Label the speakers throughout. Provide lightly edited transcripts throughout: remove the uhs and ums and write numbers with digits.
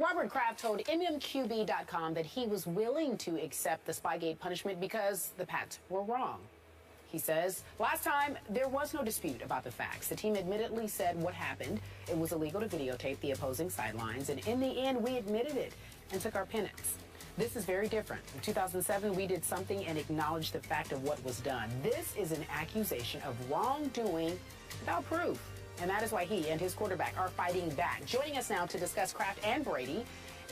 Speaker 1: Robert Kraft told MMQB.com that he was willing to accept the Spygate punishment because the Pats were wrong. He says, last time, there was no dispute about the facts. The team admittedly said what happened. It was illegal to videotape the opposing sidelines, and in the end, we admitted it and took our penance. This is very different. In 2007, we did something and acknowledged the fact of what was done. This is an accusation of wrongdoing without proof. And that is why he and his quarterback are fighting back. Joining us now to discuss Kraft and Brady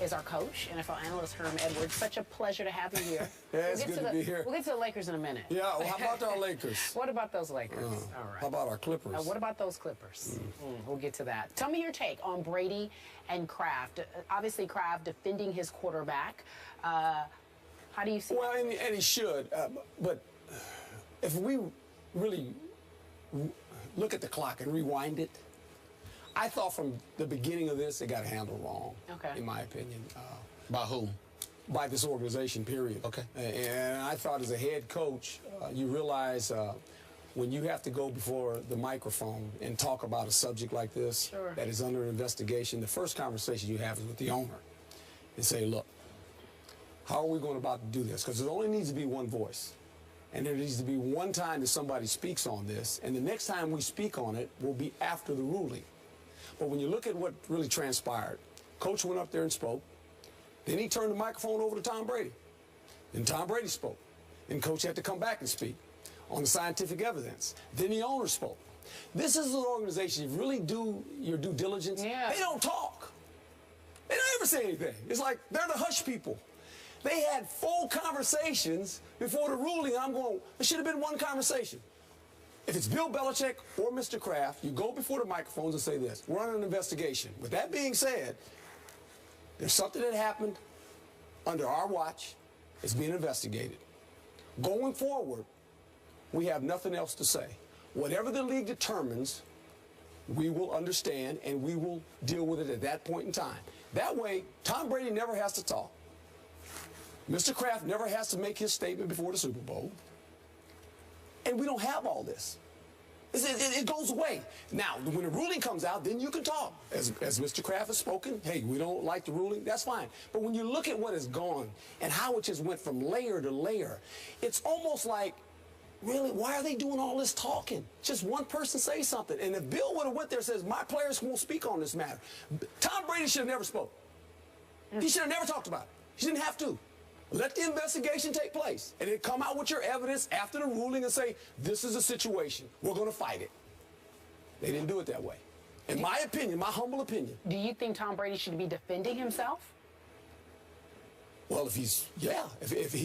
Speaker 1: is our coach, NFL analyst Herm Edwards. Such a pleasure to have you here.
Speaker 2: Yeah, it's good to be here.
Speaker 1: We'll get to the Lakers in a minute.
Speaker 2: Yeah, well, how about our Lakers?
Speaker 1: What about those Lakers? All right.
Speaker 2: How about our Clippers?
Speaker 1: What about those Clippers? We'll get to that. Tell me your take on Brady and Kraft. Obviously, Kraft defending his quarterback. How do you see
Speaker 2: Well,
Speaker 1: that?
Speaker 2: and he should. But if we really look at the clock and rewind it, I thought from the beginning of this, it got handled wrong, in my opinion.
Speaker 3: By whom?
Speaker 2: By this organization, period.
Speaker 3: Okay.
Speaker 2: And I thought as a head coach, you realize when you have to go before the microphone and talk about a subject like this that is under investigation, the first conversation you have is with the owner and say, look, how are we going about to do this? Because there only needs to be one voice. And there needs to be one time that somebody speaks on this, and the next time we speak on it will be after the ruling. But when you look at what really transpired, Coach went up there and spoke. Then he turned the microphone over to Tom Brady. And Tom Brady spoke. Then Coach had to come back and speak on the scientific evidence. Then the owner spoke. This is an organization, if you really do your due diligence, they don't talk. They don't ever say anything. It's like they're the hush people. They had full conversations before the ruling. I'm going, there should have been one conversation. If it's Bill Belichick or Mr. Kraft, you go before the microphones and say this. We're under an investigation. With that being said, there's something that happened under our watch. It's being investigated. Going forward, we have nothing else to say. Whatever the league determines, we will understand and we will deal with it at that point in time. That way, Tom Brady never has to talk. Mr. Kraft never has to make his statement before the Super Bowl. And we don't have all this. It goes away. Now, when the ruling comes out, then you can talk. As Mr. Kraft has spoken, hey, we don't like the ruling, that's fine. But when you look at what has gone and how it just went from layer to layer, it's almost like, really, why are they doing all this talking? Just one person say something. And if Bill would have went there and says, my players won't speak on this matter, Tom Brady should have never spoke. He should have never talked about it. He didn't have to. Let the investigation take place, and then come out with your evidence after the ruling and say, this is a situation. We're going to fight it. They didn't do it that way. In my opinion, my humble opinion.
Speaker 1: Do you think Tom Brady should be defending himself?
Speaker 2: Well, if he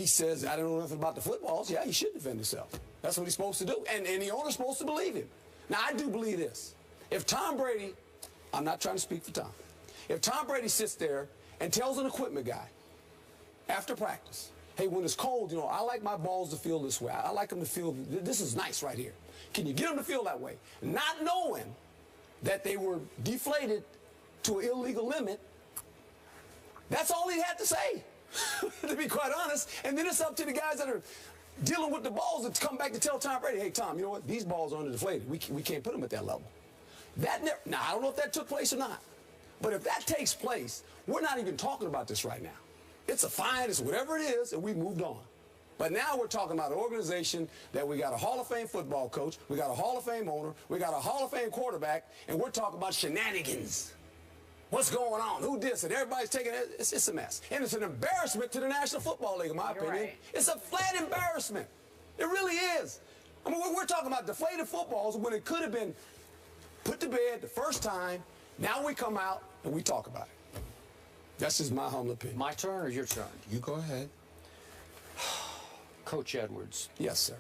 Speaker 2: says, I don't know nothing about the footballs, yeah, he should defend himself. That's what he's supposed to do, and the owner's supposed to believe him. Now, I do believe this. If Tom Brady, I'm not trying to speak for Tom, if Tom Brady sits there and tells an equipment guy, after practice, hey, when it's cold, you know, I like my balls to feel this way. I like them to feel, this is nice right here. Can you get them to feel that way? Not knowing that they were deflated to an illegal limit, that's all he had to say, to be quite honest. And then it's up to the guys that are dealing with the balls to come back to tell Tom Brady, hey, Tom, you know what? These balls are under deflated. We can't put them at that level. Now, I don't know if that took place or not. But if that takes place, we're not even talking about this right now. It's a fine, it's whatever it is, and we moved on. But now we're talking about an organization that we got a Hall of Fame football coach, we got a Hall of Fame owner, we got a Hall of Fame quarterback, and we're talking about shenanigans. What's going on? Who this? And everybody's taking it. It's a mess. And it's an embarrassment to the National Football League, in my opinion.
Speaker 1: Right.
Speaker 2: It's a flat embarrassment. It really is. I mean, we're talking about deflated footballs when it could have been put to bed the first time. Now we come out and we talk about it. That's just my humble opinion.
Speaker 3: My turn or your turn? You go ahead. Coach Edwards.
Speaker 2: Yes, sir.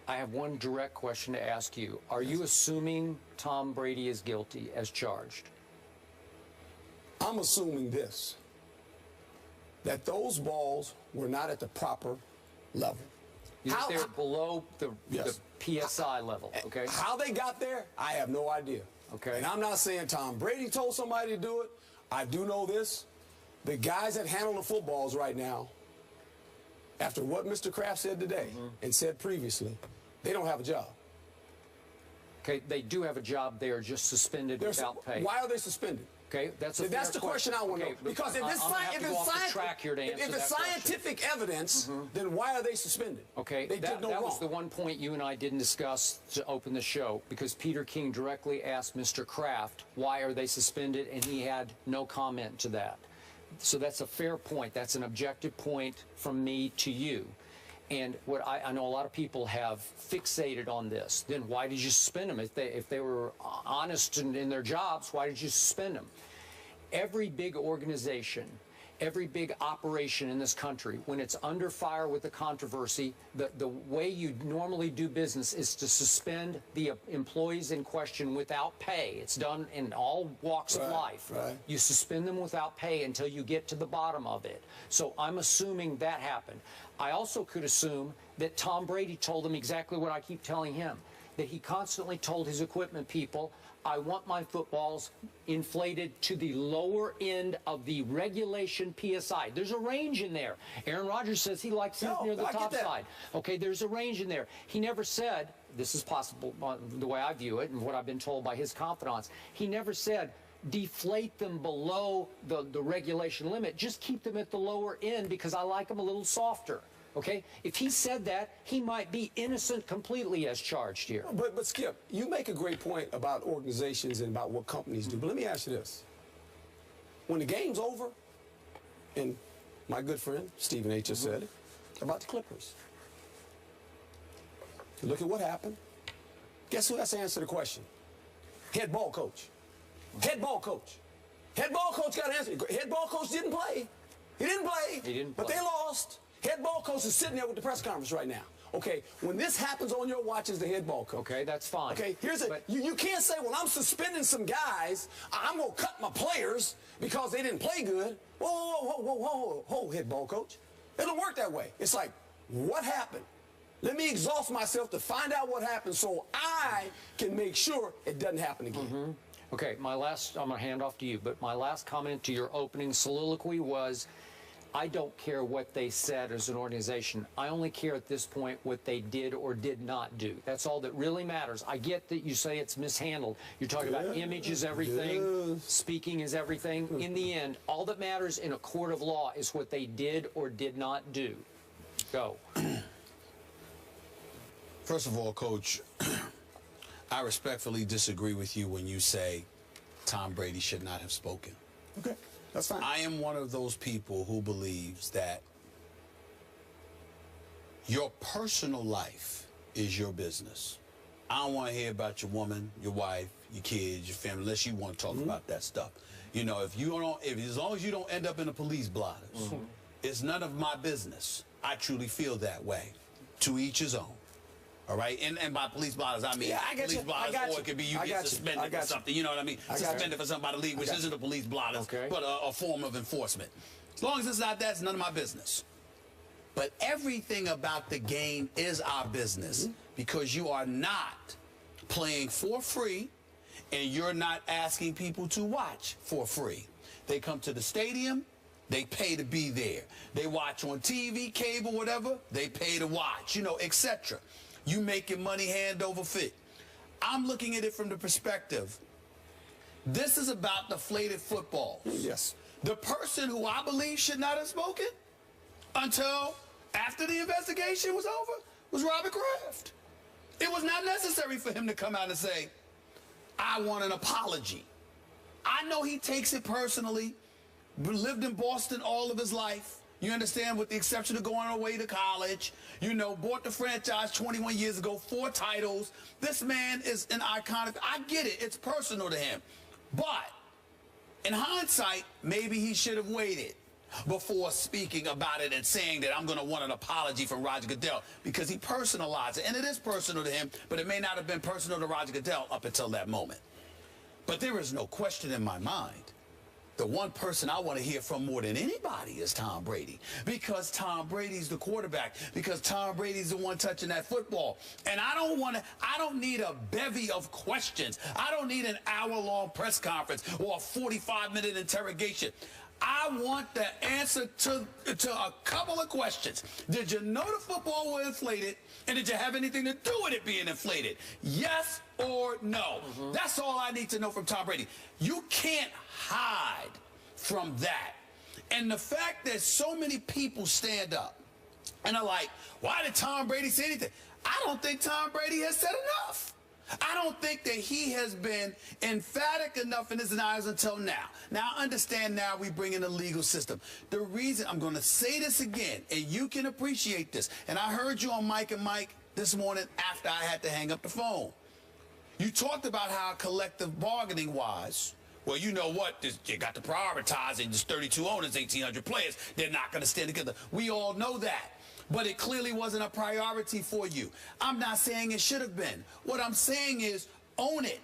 Speaker 3: I have one direct question to ask you. Are you assuming Tom Brady is guilty as charged?
Speaker 2: I'm assuming this, that those balls were not at the proper level.
Speaker 3: They're below the PSI level, okay?
Speaker 2: How they got there, I have no idea.
Speaker 3: Okay.
Speaker 2: And I'm not saying Tom Brady told somebody to do it. I do know this. The guys that handle the footballs right now, after what Mr. Kraft said today and said previously, they don't have a job.
Speaker 3: Okay, they do have a job. They are just suspended without pay.
Speaker 2: Why are they suspended?
Speaker 3: Okay, that's a
Speaker 2: That's the question I want to know. Because if it's scientific evidence, then why are they suspended?
Speaker 3: Okay,
Speaker 2: they did no
Speaker 3: that
Speaker 2: wrong.
Speaker 3: was the one point you and I didn't discuss to open the show, because Peter King directly asked Mr. Kraft, why are they suspended, and he had no comment to that. So that's a fair point. That's an objective point from me to you. And what I know a lot of people have fixated on this. Then why did you suspend them? If they were honest in their jobs, why did you suspend them? Every big organization, every big operation in this country, when it's under fire with a controversy, the way you normally do business is to suspend the employees in question without pay. It's done in all walks of life. You suspend them without pay until you get to the bottom of it. So I'm assuming that happened. I also could assume that Tom Brady told them exactly what I keep telling him, that he constantly told his equipment people, I want my footballs inflated to the lower end of the regulation PSI. There's a range in there. Aaron Rodgers says he likes it near the top side. Okay, there's a range in there. He never said, this is possible the way I view it and what I've been told by his confidants, he never said, deflate them below the regulation limit. Just keep them at the lower end because I like them a little softer. Okay? If he said that, he might be innocent completely as charged here.
Speaker 2: But Skip, you make a great point about organizations and about what companies do. But let me ask you this. When the game's over, and my good friend Stephen H. just said it, about the Clippers. Look at what happened. Guess who has to answer the question? Head ball coach. Head ball coach. Head ball coach got to answer. Head ball coach didn't play. He didn't play.
Speaker 3: He didn't play.
Speaker 2: But they lost. Head ball coach is sitting there with the press conference right now. Okay, when this happens on your watch as the head ball coach.
Speaker 3: Okay, that's fine.
Speaker 2: Okay, here's it. You can't say, well, I'm suspending some guys. I'm going to cut my players because they didn't play good. Whoa, head ball coach. It don't work that way. It's like, what happened? Let me exhaust myself to find out what happened so I can make sure it doesn't happen again.
Speaker 3: Okay, I'm going to hand off to you, but my last comment to your opening soliloquy was, I don't care what they said as an organization. I only care at this point what they did or did not do. That's all that really matters. I get that you say it's mishandled. You're talking about image is everything, speaking is everything. In the end, all that matters in a court of law is what they did or did not do. Go.
Speaker 4: First of all, Coach, I respectfully disagree with you when you say Tom Brady should not have spoken.
Speaker 2: Okay. That's fine.
Speaker 4: I am one of those people who believes that your personal life is your business. I don't want to hear about your woman, your wife, your kids, your family, unless you want to talk about that stuff. You know, as long as you don't end up in the police blotters, it's none of my business. I truly feel that way. To each his own. All right, and by police blotters, I mean police blotters, or it could be you get suspended for something. You know what I mean? Suspended for something by the league, which isn't a police blotters, but a form of enforcement. As long as it's not that, it's none of my business. But everything about the game is our business because you are not playing for free, and you're not asking people to watch for free. They come to the stadium. They pay to be there. They watch on TV, cable, whatever. They pay to watch, you know, etc. You making money hand over fist. I'm looking at it from the perspective. This is about deflated footballs.
Speaker 2: Yes.
Speaker 4: The person who I believe should not have spoken until after the investigation was over was Robert Kraft. It was not necessary for him to come out and say, I want an apology. I know he takes it personally, lived in Boston all of his life. You understand, with the exception of going away to college, you know, bought the franchise 21 years ago, 4 titles. This man is an iconic. I get it. It's personal to him. But in hindsight, maybe he should have waited before speaking about it and saying that I'm going to want an apology from Roger Goodell, because he personalized it. And it is personal to him, but it may not have been personal to Roger Goodell up until that moment. But there is no question in my mind. The one person I want to hear from more than anybody is Tom Brady, because Tom Brady's the quarterback, because Tom Brady's the one touching that football. And I don't need a bevy of questions. I don't need an hour-long press conference or a 45-minute interrogation. I want the answer to a couple of questions. Did you know the football was inflated, and did you have anything to do with it being inflated? Yes or no? That's all I need to know from Tom Brady. You can't hide from that. And the fact that so many people stand up and are like, why did Tom Brady say anything? I don't think Tom Brady has said enough. I don't think that he has been emphatic enough in his eyes until now. Now, I understand now we bring in the legal system. The reason, I'm going to say this again, and you can appreciate this, and I heard you on Mike and Mike this morning after I had to hang up the phone. You talked about how collective bargaining was. Well, you know what? You got to prioritize it. There's 32 owners, 1,800 players. They're not going to stand together. We all know that. But it clearly wasn't a priority for you. I'm not saying it should have been. What I'm saying is own it.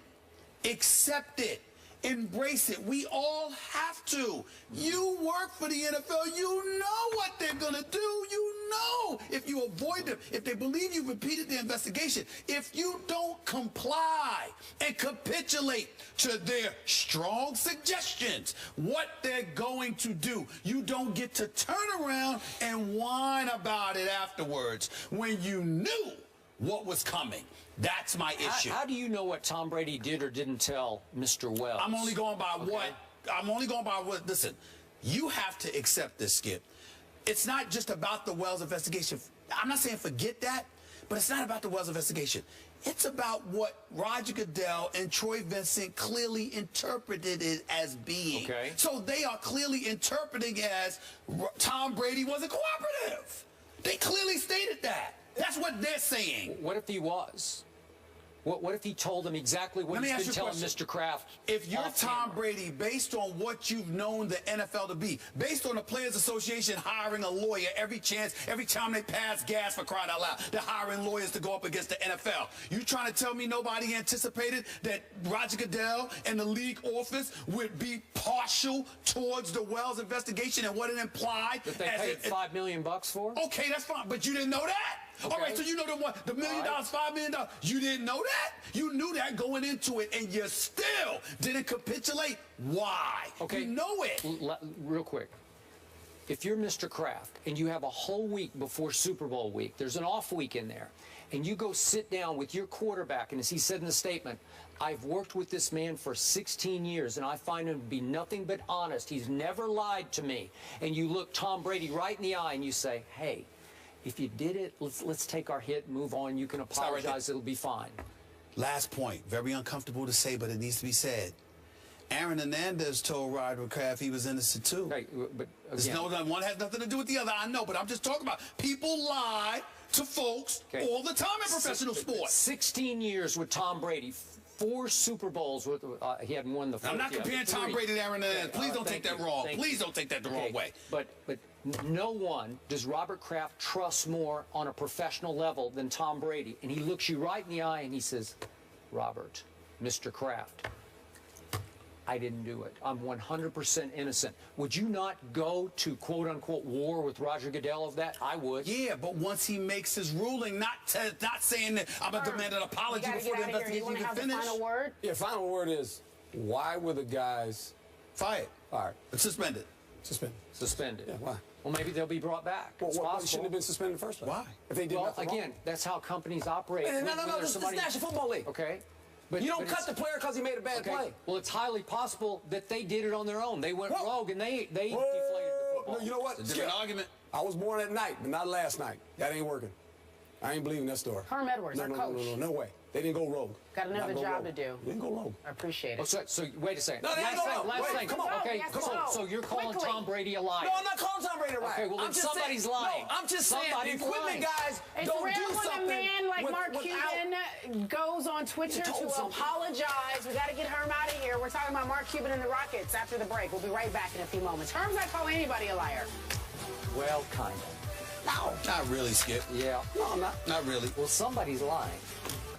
Speaker 4: Accept it. Embrace it. We all have to. You work for the NFL. You know what they're going to do. You know if you avoid them, if they believe you've repeated the investigation, if you don't comply and capitulate to their strong suggestions, what they're going to do. You don't get to turn around and whine about it afterwards when you knew what was coming. That's my issue.
Speaker 3: How do you know what Tom Brady did or didn't tell Mr. Wells?
Speaker 4: I'm only going by what, listen, you have to accept this, Skip. It's not just about the Wells investigation. I'm not saying forget that, but it's not about the Wells investigation. It's about what Roger Goodell and Troy Vincent clearly interpreted it as being.
Speaker 3: Okay.
Speaker 4: So they are clearly interpreting it as Tom Brady wasn't cooperative. They clearly stated that. That's what they're saying.
Speaker 3: What if he was? What if he told them exactly what he's been telling Mr. Kraft?
Speaker 4: If you're Tom Brady, based on what you've known the NFL to be, based on the Players Association hiring a lawyer every time they pass gas, for crying out loud, they're hiring lawyers to go up against the NFL. You trying to tell me nobody anticipated that Roger Goodell and the league office would be partial towards the Wells investigation and what it implied?
Speaker 3: That they paid $5 million for?
Speaker 4: Okay, that's fine, but you didn't know that? Okay. All right, so you know the $1 million, $5 million. You didn't know that? You knew that going into it, and you still didn't capitulate. Why?
Speaker 3: Okay.
Speaker 4: You know it.
Speaker 3: Real quick. If you're Mr. Kraft and you have a whole week before Super Bowl week, there's an off week in there, and you go sit down with your quarterback, and as he said in the statement, I've worked with this man for 16 years, and I find him to be nothing but honest. He's never lied to me. And you look Tom Brady right in the eye, and you say, hey, if you did it, let's take our hit, move on. You can apologize. It'll be fine.
Speaker 4: Last point. Very uncomfortable to say, but it needs to be said. Aaron Hernandez told Roger Kraft he was innocent too.
Speaker 3: Right, but again,
Speaker 4: one has nothing to do with the other. I know, but I'm just talking about people lie to folks all the time in professional sports.
Speaker 3: 16 years with Tom Brady. 4 Super Bowls with he hadn't won the 4th.
Speaker 4: I'm not comparing Tom Brady to Aaron Hernandez. Please don't take that wrong. Please don't take that the wrong way.
Speaker 3: But no one does Robert Kraft trust more on a professional level than Tom Brady. And he looks you right in the eye and he says, Robert, Mr. Kraft, I didn't do it. I'm 100% innocent. Would you not go to quote-unquote war with Roger Goodell of that? I would.
Speaker 4: Yeah, but once he makes his ruling, not saying that I'm going to demand an apology before the investigation is finished.
Speaker 1: Final word?
Speaker 2: Yeah, final word is, why were the guys
Speaker 4: fired?
Speaker 2: Fired.
Speaker 4: Suspended.
Speaker 3: Suspended.
Speaker 2: Yeah, why?
Speaker 3: Well, maybe they'll be brought back.
Speaker 2: Well,
Speaker 3: it's possible.
Speaker 2: shouldn't have been suspended in the first place.
Speaker 4: Why?
Speaker 2: If they did nothing wrong.
Speaker 3: Again, that's how companies operate.
Speaker 5: No, this is the National Football League.
Speaker 3: Okay.
Speaker 5: But you don't cut the player because he made a bad play.
Speaker 3: Well, it's highly possible that they did it on their own. They went rogue and they deflated the football.
Speaker 2: No, you know what?
Speaker 4: It's a different argument.
Speaker 2: I was born at night, but not last night. That ain't working. I ain't believing that story.
Speaker 1: Herm Edwards, our coach.
Speaker 2: No way. They didn't go rogue.
Speaker 1: Got another job to do.
Speaker 2: They didn't go rogue.
Speaker 1: I appreciate it.
Speaker 3: So wait a second.
Speaker 5: No, they didn't go rogue.
Speaker 3: Last thing.
Speaker 1: Come on.
Speaker 3: Okay,
Speaker 1: Come on.
Speaker 3: so you're calling Tom Brady a liar.
Speaker 5: No, I'm not calling Tom Brady a liar.
Speaker 3: Okay, well, then somebody's lying.
Speaker 5: No, I'm just saying the equipment guys
Speaker 1: it's
Speaker 5: don't
Speaker 1: rare
Speaker 5: do
Speaker 1: when
Speaker 5: something.
Speaker 1: a man like Mark Cuban goes on Twitter to apologize. We got to get Herm out of here. We're talking about Mark Cuban and the Rockets after the break. We'll be right back in a few moments. Herm's not calling anybody a liar.
Speaker 3: Well, kind of.
Speaker 4: No, not really, Skip.
Speaker 3: Yeah.
Speaker 2: No, I'm not.
Speaker 4: Not really.
Speaker 3: Well, somebody's lying.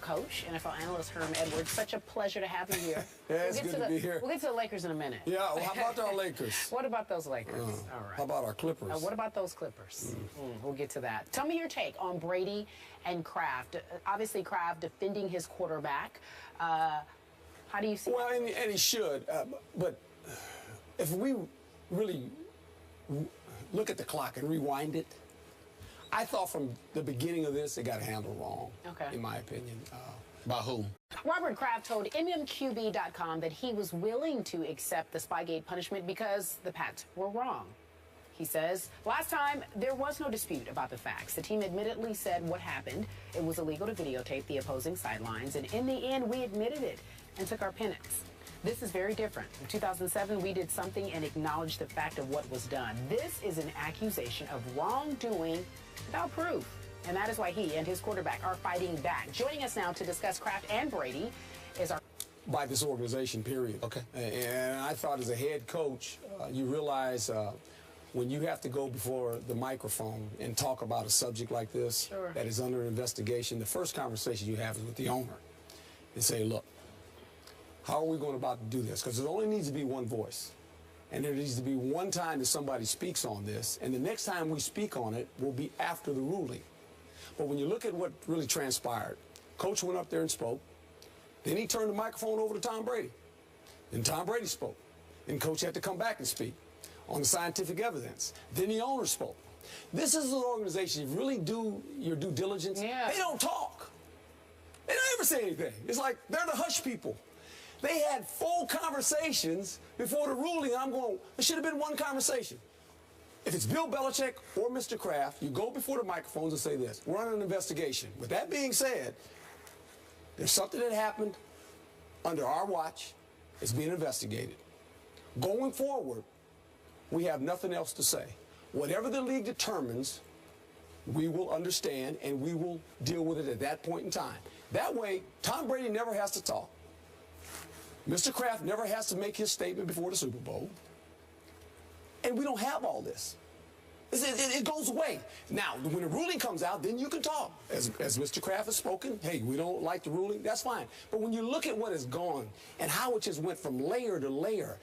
Speaker 1: Coach, NFL analyst Herm Edwards. Such a pleasure to have you here.
Speaker 2: Yeah, it's good to be here.
Speaker 1: We'll get to the Lakers in a minute.
Speaker 2: Yeah, well, how about our Lakers?
Speaker 1: What about those Lakers? All right.
Speaker 2: How about our Clippers?
Speaker 1: What about those Clippers? We'll get to that. Tell me your take on Brady and Kraft. Obviously, Kraft defending his quarterback. How do you see
Speaker 2: Well,
Speaker 1: that?
Speaker 2: and he should. But if we really look at the clock and rewind it, I thought from the beginning of this, it got handled wrong, in my opinion.
Speaker 4: By who?
Speaker 1: Robert Kraft told MMQB.com that he was willing to accept the Spygate punishment because the Pats were wrong. He says, last time, there was no dispute about the facts. The team admittedly said what happened. It was illegal to videotape the opposing sidelines, and in the end, we admitted it and took our penance. This is very different. In 2007, we did something and acknowledged the fact of what was done. This is an accusation of wrongdoing without proof. And that is why he and his quarterback are fighting back. Joining us now to discuss Kraft and Brady is our...
Speaker 2: By this organization, period.
Speaker 4: Okay.
Speaker 2: And I thought as a head coach, you realize when you have to go before the microphone and talk about a subject like this that is under investigation, the first conversation you have is with the owner and say, look, how are we going about to do this? Because there only needs to be one voice. And there needs to be one time that somebody speaks on this, and the next time we speak on it will be after the ruling. But when you look at what really transpired, Coach went up there and spoke. Then he turned the microphone over to Tom Brady. Then Tom Brady spoke. Then Coach had to come back and speak on the scientific evidence. Then the owner spoke. This is an organization, if you really do your due diligence, they don't talk. They don't ever say anything. It's like they're the hush people. They had full conversations before the ruling. I'm going, there should have been one conversation. If it's Bill Belichick or Mr. Kraft, you go before the microphones and say this. We're under an investigation. With that being said, there's something that happened under our watch. It's being investigated. Going forward, we have nothing else to say. Whatever the league determines, we will understand and we will deal with it at that point in time. That way, Tom Brady never has to talk. Mr. Kraft never has to make his statement before the Super Bowl. And we don't have all this. It goes away. Now, when the ruling comes out, then you can talk. As Mr. Kraft has spoken, hey, we don't like the ruling, that's fine. But when you look at what has gone and how it just went from layer to layer,